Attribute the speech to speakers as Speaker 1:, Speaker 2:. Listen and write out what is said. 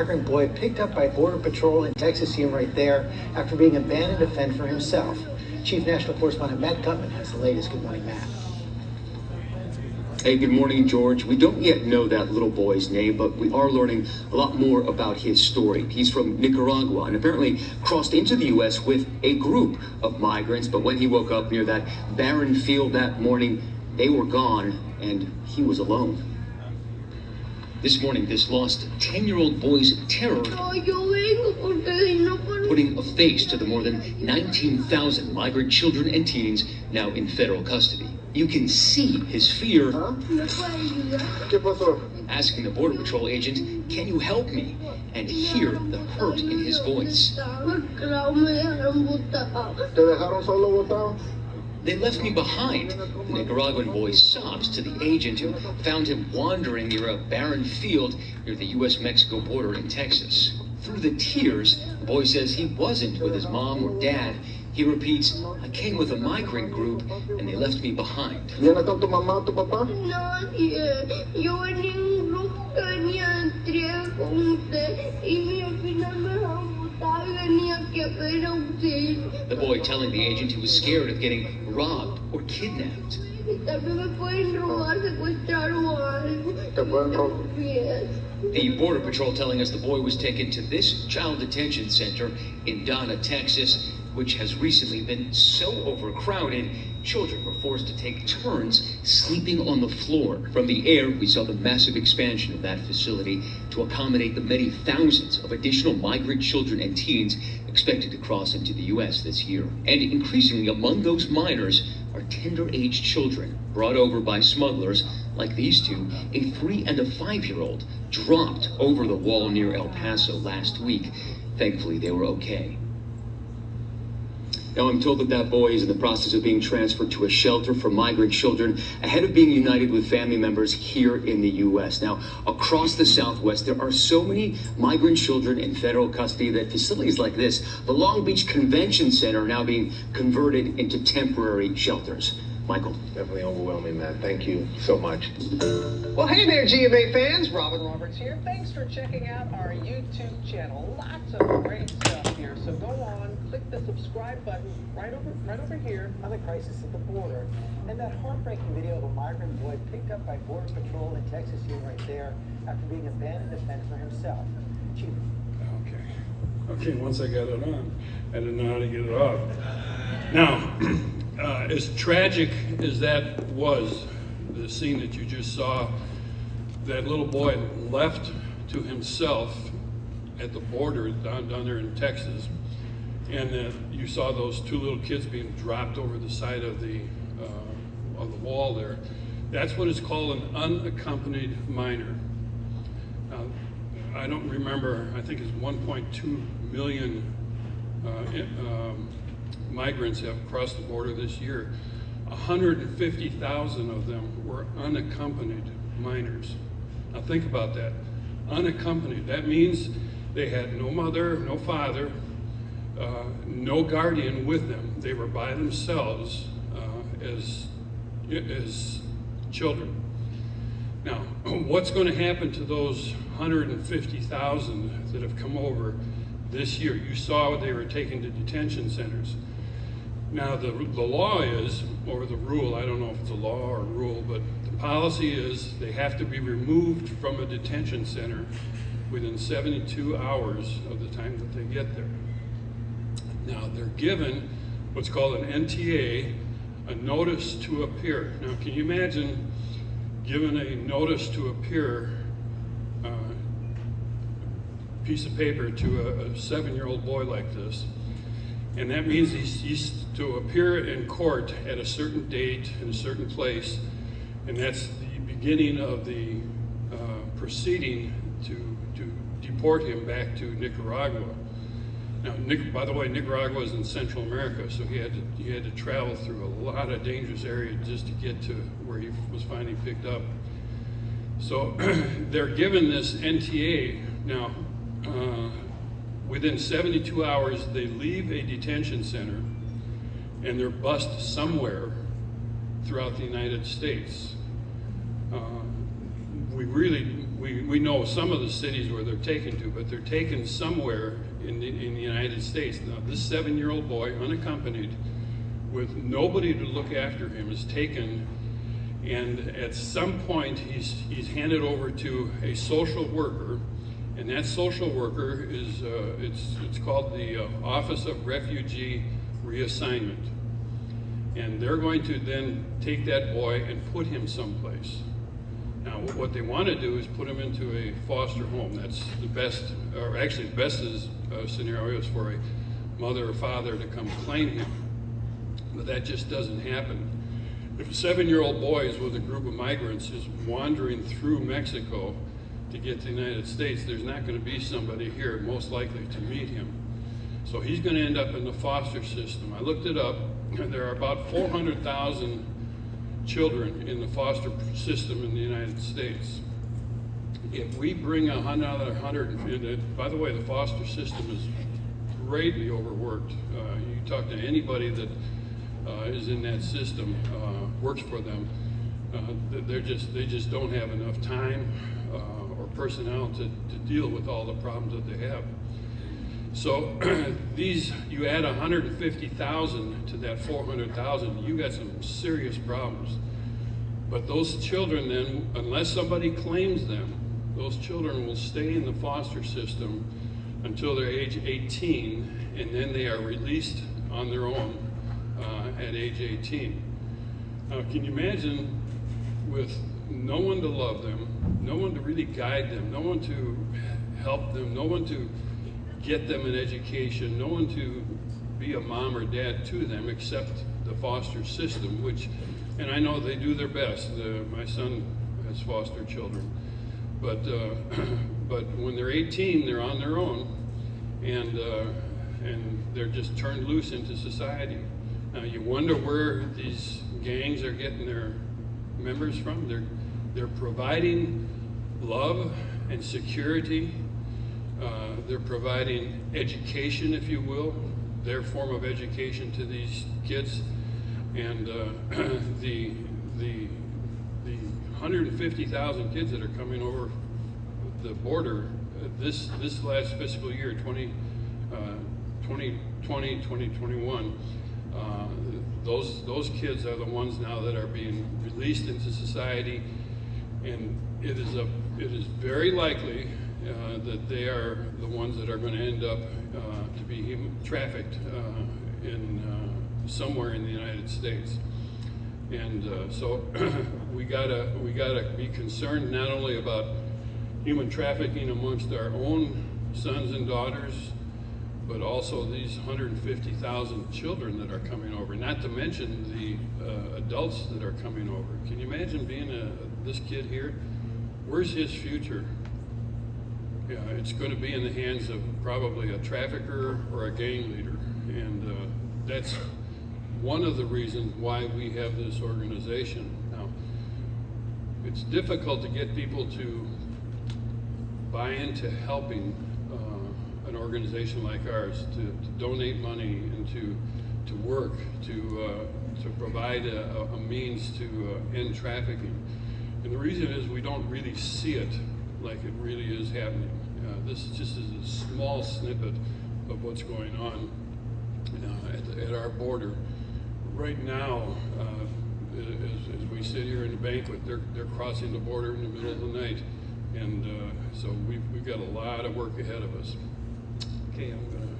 Speaker 1: migrant boy picked up by Border Patrol in Texas. See him right there after being abandoned to fend for himself. Chief National Correspondent Matt Gutman has the latest. Good morning, Matt.
Speaker 2: Hey, good morning, George. We don't yet know that little boy's name, but we are learning a lot more about his story. He's from Nicaragua and apparently crossed into the U.S. with a group of migrants, but when he woke up near that barren field that morning, they were gone and he was alone. This morning, this lost 10-year-old boy's terror putting a face to the more than 19,000 migrant children and teens now in federal custody. You can see his fear, asking the Border Patrol agent, "Can you help me?" and hear the hurt in his voice. "They left me behind," the Nicaraguan boy sobs to the agent who found him wandering near a barren field near the U.S.-Mexico border in Texas. Through the tears, the boy says he wasn't with his mom or dad. He repeats, "I came with a migrant group and they left me behind." The boy telling the agent he was scared of getting robbed or kidnapped. The Border Patrol telling us the boy was taken to this child detention center in Donna, Texas, which has recently been so overcrowded, children were forced to take turns sleeping on the floor. From the air, we saw the massive expansion of that facility to accommodate the many thousands of additional migrant children and teens expected to cross into the U.S. this year. And increasingly among those minors are tender-aged children brought over by smugglers like these two. A 3- and a 5-year-old dropped over the wall near El Paso last week. Thankfully, they were okay. Now, I'm told that boy is in the process of being transferred to a shelter for migrant children ahead of being united with family members here in the U.S. Now, across the Southwest, there are so many migrant children in federal custody that facilities like this, the Long Beach Convention Center, are now being converted into temporary shelters. Michael.
Speaker 3: Definitely overwhelming, Matt. Thank you so much.
Speaker 4: Well, hey there, GMA fans. Robin Roberts here. Thanks for checking out our YouTube channel. Lots of great stuff here. So go on, click the subscribe button right over here on the crisis at the border. And that heartbreaking video of a migrant boy picked up by Border Patrol in Texas here right there after being abandoned to fend for himself. Chief.
Speaker 5: Okay, once I got it on, I didn't know how to get it off. Now, as tragic as that was, the scene that you just saw, that little boy left to himself at the border down there in Texas, and then you saw those two little kids being dropped over the side of the wall there. That's what is called an unaccompanied minor. Now, I don't remember, I think it's 1.2 million migrants have crossed the border this year. 150,000 of them were unaccompanied minors. Now think about that. Unaccompanied. That means they had no mother, no father, no guardian with them. They were by themselves as children. Now, what's going to happen to those 150,000 that have come over this year? You saw they were taken to detention centers. Now, the law is, or the rule, I don't know if it's a law or a rule, but the policy is they have to be removed from a detention center within 72 hours of the time that they get there. Now, they're given what's called an NTA, a notice to appear. Now, can you imagine given a notice to appear piece of paper to a 7-year-old boy like this? And that means he's to appear in court at a certain date in a certain place, and that's the beginning of the proceeding to deport him back to Nicaragua. Now, by the way, Nicaragua is in Central America, so he had to travel through a lot of dangerous areas just to get to where he was finally picked up. So they're given this NTA. Now, within 72 hours, they leave a detention center and they're bused somewhere throughout the United States. We we know some of the cities where they're taken to, but they're taken somewhere in the United States. Now, this 7-year-old boy, unaccompanied, with nobody to look after him, is taken, and at some point he's handed over to a social worker, and that social worker is it's called the Office of Refugee Reassignment, and they're going to then take that boy and put him someplace. Now, what they want to do is put him into a foster home. That's the best, or actually the best scenario is for a mother or father to come claim him. But that just doesn't happen. If a 7-year-old boy is with a group of migrants is wandering through Mexico to get to the United States, there's not going to be somebody here most likely to meet him. So he's going to end up in the foster system. I looked it up. There are about 400,000 children in the foster system in the United States. If we bring another 100, by the way, the foster system is greatly overworked. You talk to anybody that is in that system, works for them, they just don't have enough time or personnel to deal with all the problems that they have. So you add 150,000 to that 400,000, you got some serious problems. But those children then, unless somebody claims them, those children will stay in the foster system until they're age 18, and then they are released on their own at age 18. Now, can you imagine with no one to love them, no one to really guide them, no one to help them, no one to get them an education, no one to be a mom or dad to them except the foster system, which, and I know they do their best. My son has foster children, but when they're 18, they're on their own, and they're just turned loose into society. Now you wonder where these gangs are getting their members from. They're providing love and security. They're providing education, if you will, their form of education to these kids. And the 150,000 kids that are coming over the border this last fiscal year, 2020, 2021, those kids are the ones now that are being released into society, and it is very likely that they are the ones that are going to end up to be trafficked in somewhere in the United States. And so we gotta be concerned not only about human trafficking amongst our own sons and daughters, but also these 150,000 children that are coming over, not to mention the adults that are coming over. Can you imagine being this kid here? Where's his future? Yeah, it's going to be in the hands of probably a trafficker or a gang leader. And that's one of the reasons why we have this organization. Now, it's difficult to get people to buy into helping an organization like ours, to donate money and to work, to provide a means to end trafficking. And the reason is we don't really see it like it really is happening. This just is a small snippet of what's going on at our border. Right now, as we sit here in the banquet, they're crossing the border in the middle of the night. And so we've got a lot of work ahead of us. Okay, I'm gonna